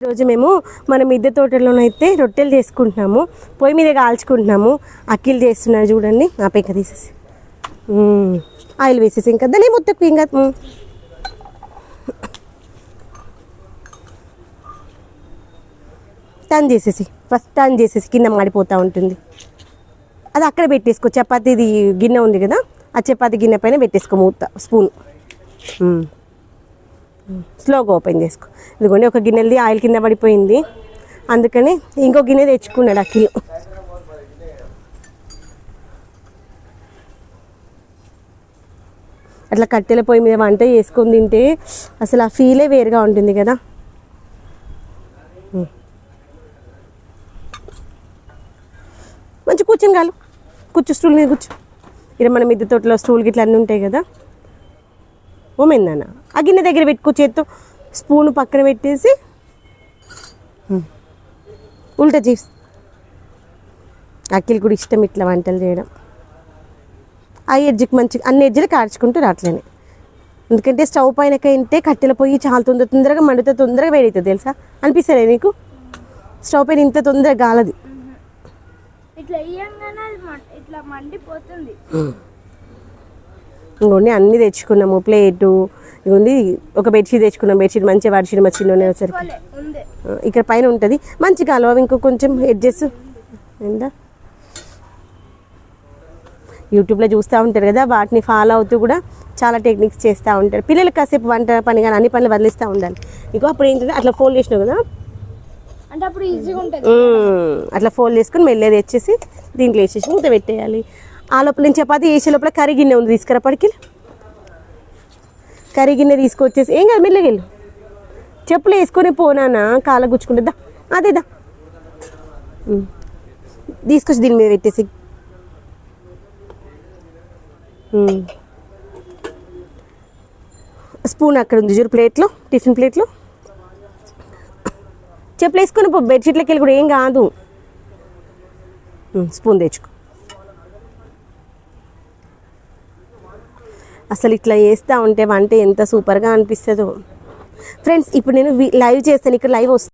ఈరోజు మేము మన మిద్దె తోటలోనైతే రొట్టెలు చేసుకుంటున్నాము. పొయ్యి మీద కాల్చుకుంటున్నాము. అక్కిలు చేస్తున్నారు చూడండి. ఆ పెంక తీసేసి ఆయిల్ వేసేసి ఇంకా దాన్ని మొత్తం ఇంకా టర్న్ చేసేసి ఫస్ట్ టర్న్ చేసేసి కింద మాడిపోతూ ఉంటుంది. అది అక్కడ పెట్టేసుకో. చపాతీది గిన్నె ఉంది కదా, ఆ చపాతీ గిన్నె పైన పెట్టేసుకో మూత స్పూన్. స్లోగా ఓపెన్ చేసుకో. ఇదిగోండి ఒక గిన్నెది ఆయిల్ కింద పడిపోయింది, అందుకని ఇంకో గిన్నె తెచ్చుకున్నాడు అఖిల్. అట్లా కట్టెల పొయ్యి మీద వంట చేసుకొని తింటే అసలు ఆ ఫీలే వేరుగా ఉంటుంది కదా. మంచి కూర్చొని కాలు స్టూల్ మీద కూర్చో. ఇక్కడ మన మిద్దె తోటలో స్టూల్ గిట్లా అన్నీ ఉంటాయి కదా. ఓమైందన్న ఆ గిన్నె దగ్గర పెట్టుకో. చేత్తో స్పూన్ పక్కన పెట్టేసి ఉల్టా చేసి. అఖిల్ కూడా ఇష్టం ఇట్లా వంటలు చేయడం. ఆ ఎడ్జ్కి మంచిగా అన్ని ఎడ్జ్లు కాల్చుకుంటూ రాట్లేనే. ఎందుకంటే స్టవ్ పైన కంటే కట్టెల పొయ్యి చాలా తొందరగా మండితే తొందరగా వేడవుతుంది తెలుసా. అనిపిస్తుంది నీకు స్టవ్ పైన ఇంత తొందరగా గాలది. ఇంకోండి అన్నీ తెచ్చుకున్నాము. ప్లేటు ఇగోండి, ఒక బెడ్షీట్ తెచ్చుకున్నాం. బెడ్షీట్ మంచిగా వాడిషీట్ మా చిన్న వచ్చేసరికి ఇక్కడ పైన ఉంటుంది. మంచిగా అలవా ఇంకో కొంచెం ఎడ్జెస్ ఏంటా యూట్యూబ్లో చూస్తూ ఉంటారు కదా, వాటిని ఫాలో అవుతూ కూడా చాలా టెక్నిక్స్ చేస్తూ ఉంటారు. పిల్లలకి కాసేపు వంట పని కానీ అన్ని పనులు వదిలిస్తూ ఉండాలి. ఇంకో అప్పుడు ఏంటంటే అట్లా ఫోల్డ్ చేసినావు కదా, అంటే అప్పుడు ఈజీగా ఉంటుంది. అట్లా ఫోల్డ్ చేసుకుని మెల్లగా తెచ్చేసి దీంట్లో వేసేసి మూత పెట్టేయాలి. ఆ లోపల నేను చపాతీ వేసే లోపల కర్రీ గిన్నె ఉంది, తీసుకురా పడికి. కర్రీ గిన్నె తీసుకొచ్చేసి ఏం కాదు మెల్లగా వెళ్ళు. చెప్పులు వేసుకొని పోనానా కాళ్ళ గుచ్చుకుంటుందా. అదేదా తీసుకొచ్చి దీని మీద పెట్టేసి స్పూన్ అక్కడ ఉంది చూడు ప్లేట్లో, టిఫిన్ ప్లేట్లో. చెప్పులు వేసుకొని పో. బెడ్షీట్లోకి వెళ్ళి కూడా ఏం కాదు. స్పూన్ తెచ్చుకో. అసలు ఇట్లా చేస్తూ ఉంటే వంట ఎంత సూపర్గా అనిపిస్తుందో ఫ్రెండ్స్. ఇప్పుడు నేను లైవ్ చేస్తాను, ఇక్కడ లైవ్ వస్తుంది.